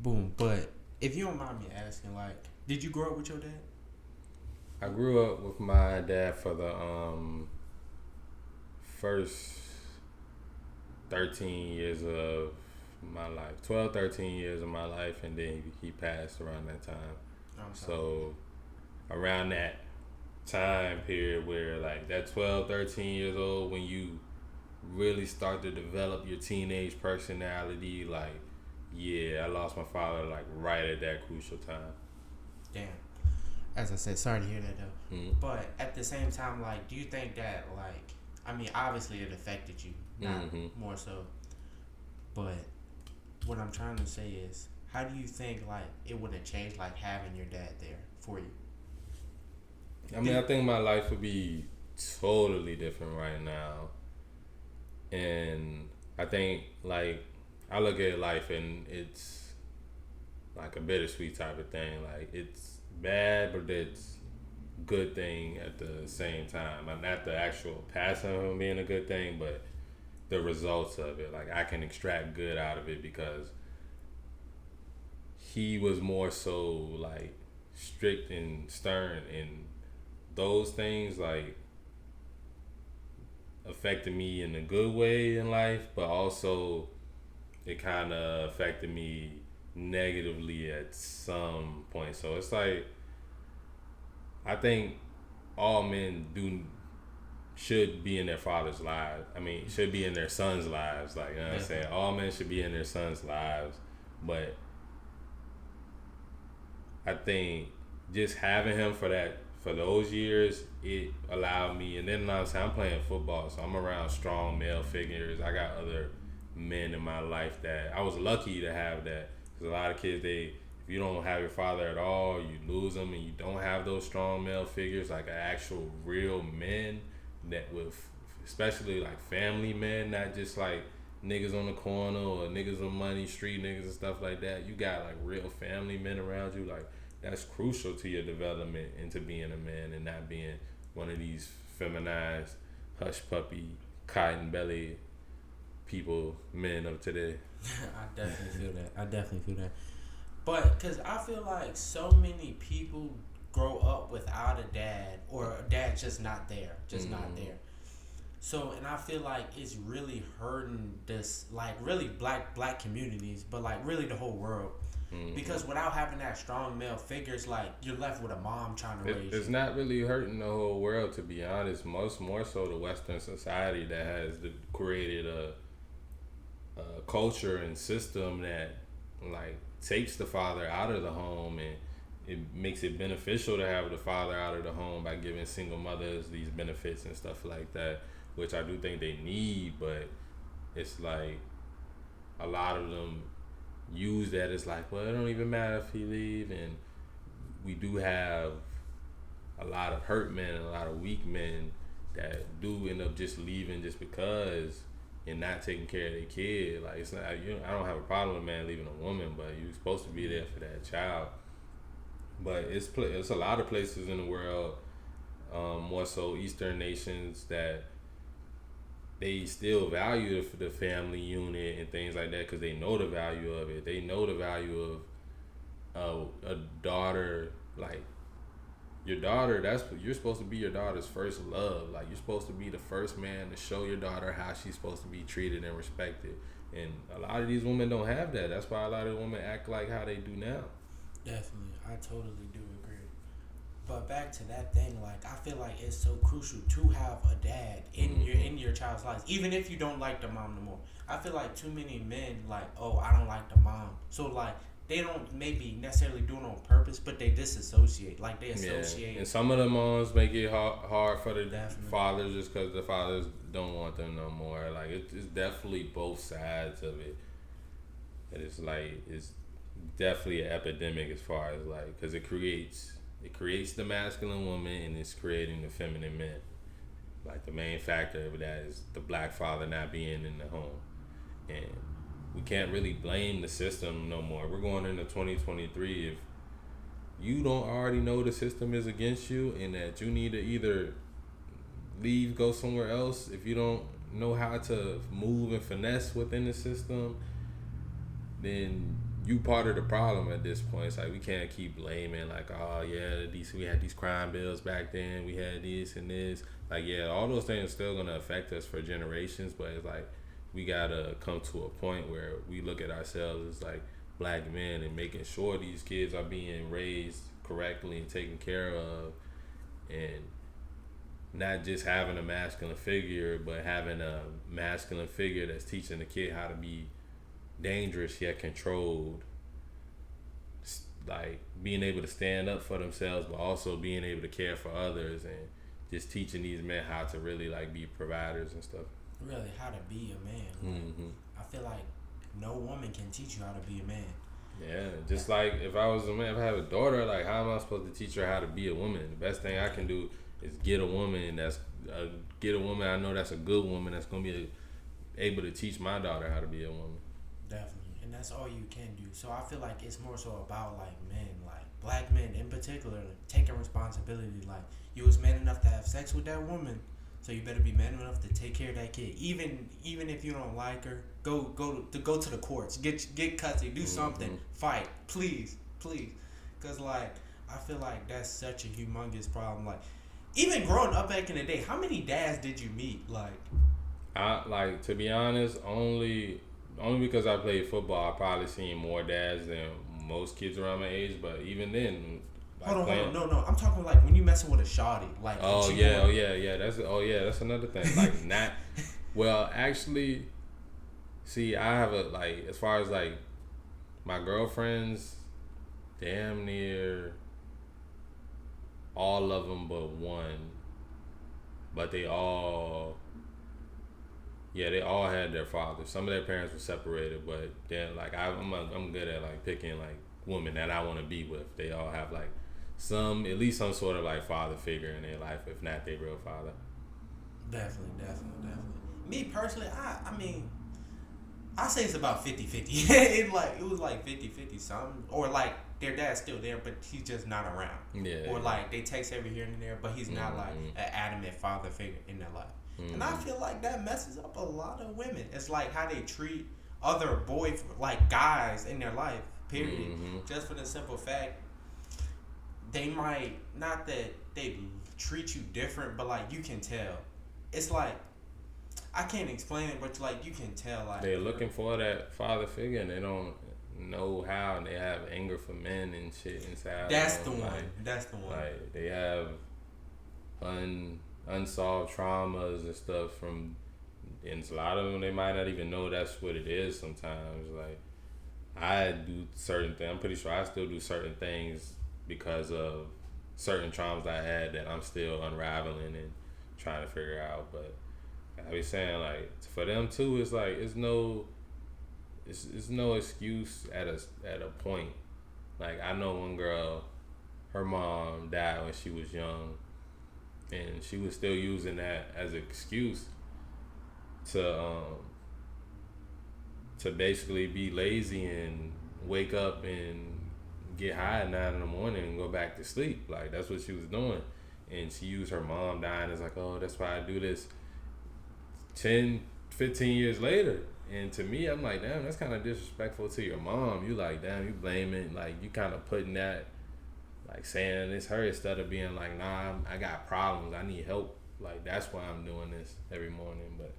Boom. But if you don't mind me asking, like, did you grow up with your dad? I grew up with my dad for the first 13 years of my life, 12, 13 years of my life, and then he passed around that time. I'm sorry. So around that time period where like that 12, 13 years old, when you really start to develop your teenage personality, like, yeah, I lost my father like right at that crucial time. Damn. As I said, sorry to hear that though. Mm-hmm. But at the same time, like, do you think that, like, I mean, obviously it affected you, not Mm-hmm. more so. But what I'm trying to say is, how do you think like it would have changed, like having your dad there for you? I mean, I think my life would be totally different right now. And I think, like, I look at life and it's like a bittersweet type of thing. Like, it's bad, but it's good thing at the same time. Not the actual passing of him being a good thing, but the results of it. Like, I can extract good out of it because he was more so like strict and stern, and those things like affected me in a good way in life, but also it kind of affected me negatively at some point. So it's like, I think all men do should be in their father's lives. I mean, should be in their sons' lives. Like, you know what I'm saying? All men should be in their sons' lives. But I think just having him for those years, it allowed me. And then I'm playing football, so I'm around strong male figures. I got other men in my life that I was lucky to have that. Because a lot of kids, if you don't have your father at all, you lose them, and you don't have those strong male figures, like actual real men that with, especially like family men, not just like niggas on the corner or niggas with money, street niggas and stuff like that. You got like real family men around you, like that's crucial to your development into being a man and not being one of these feminized, hush puppy, cotton belly people, men of today. I definitely feel that. I definitely feel that. But because I feel like so many people grow up without a dad, or a dad just not there, just not there. So, and I feel like it's really hurting this, like, really black communities, but like really the whole world. Because without having that strong male figure, it's like you're left with a mom trying to raise It's you. not really hurting the whole world, to be honest. More so the Western society that has created a culture and system that like takes the father out of the home, and it makes it beneficial to have the father out of the home by giving single mothers these benefits and stuff like that, which I do think they need. But it's like a lot of them use that as like, well, it don't even matter if he leave. And we do have a lot of hurt men and a lot of weak men that do end up just leaving just because, and not taking care of their kid. Like, it's not, I don't have a problem with a man leaving a woman, but you're supposed to be there for that child. But it's a lot of places in the world, more so Eastern nations, that they still value the family unit and things like that because they know the value of it. They know the value of a daughter. Like, your daughter, that's you're supposed to be your daughter's first love. Like, you're supposed to be the first man to show your daughter how she's supposed to be treated and respected. And a lot of these women don't have that. That's why a lot of women act like how they do now. Definitely, I totally do agree. But back to that thing, like I feel like it's so crucial to have a dad in your child's life, even if you don't like the mom no more. I feel like too many men like, oh, I don't like the mom, so like they don't maybe necessarily do it on purpose, but they disassociate. Like they associate. Yeah, and some of the moms make it hard for the Definitely. fathers just because the fathers don't want them no more. Like, it's definitely both sides of it. And it's like, it's definitely an epidemic as far as like, because it creates the masculine woman and it's creating the feminine men. Like, the main factor of that is the black father not being in the home, and we can't really blame the system no more. We're going into 2023. If you don't already know the system is against you and that you need to either leave, go somewhere else, if you don't know how to move and finesse within the system, then you part of the problem at this point. It's like we can't keep blaming like, oh yeah, we had these crime bills back then, we had this and this. Like yeah, all those things are still gonna affect us for generations, but it's like we gotta come to a point where we look at ourselves as like black men and making sure these kids are being raised correctly and taken care of, and not just having a masculine figure, but having a masculine figure that's teaching the kid how to be dangerous yet controlled, like being able to stand up for themselves but also being able to care for others, and just teaching these men how to really like be providers and stuff. Really, how to be a man. Like, I feel like no woman can teach you how to be a man. Yeah, just like if I was a man, if I have a daughter, like how am I supposed to teach her how to be a woman? The best thing I can do is get a woman I know that's a good woman that's gonna be able to teach my daughter how to be a woman. Definitely, and that's all you can do. So I feel like it's more so about like men, like black men in particular, taking responsibility. Like you was man enough to have sex with that woman, so you better be man enough to take care of that kid. Even if you don't like her, go to the courts, get custody, do something, fight, please, because like I feel like that's such a humongous problem. Like even growing up back in the day, how many dads did you meet? Like I like to be honest, only because I played football, I probably seen more dads than most kids around my age. But even then, like hold on, no. I'm talking like when you messing with a shawty, like oh yeah. That's another thing. Like not well, actually, see, I have a like as far as like my girlfriends, damn near all of them but one, but they all had their fathers. Some of their parents were separated, but then like I'm good at like picking like women that I want to be with. They all have like at least some sort of like father figure in their life, if not their real father. Definitely. Me personally, I mean, I say it's about 50-50. It was like 50-50 something, or like their dad's still there, but he's just not around. Yeah. Or like they text every here and there, but he's not like an adamant father figure in their life. And I feel like that messes up a lot of women. It's like how they treat other like guys in their life, period. Just for the simple fact, they might, not that they treat you different, but like you can tell. It's like, I can't explain it, but like you can tell. Like they're looking for that father figure and they don't know how, and they have anger for men and shit inside. That's the one. That's the one. Like they have unsolved traumas and stuff from, and a lot of them they might not even know that's what it is sometimes. Like I do certain things, I'm pretty sure I still do certain things because of certain traumas I had that I'm still unraveling and trying to figure out. But I be saying like for them too, it's like it's no excuse at a point. Like I know one girl, her mom died when she was young, and she was still using that as an excuse to basically be lazy and wake up and get high at 9 in the morning and go back to sleep. Like that's what she was doing, and she used her mom dying as like, oh, that's why I do this. 10, 15 years later, and to me, I'm like, damn, that's kind of disrespectful to your mom. You like, damn, you blaming, like you kind of putting that, like saying it's her instead of being like, nah, I got problems, I need help. Like that's why I'm doing this every morning. But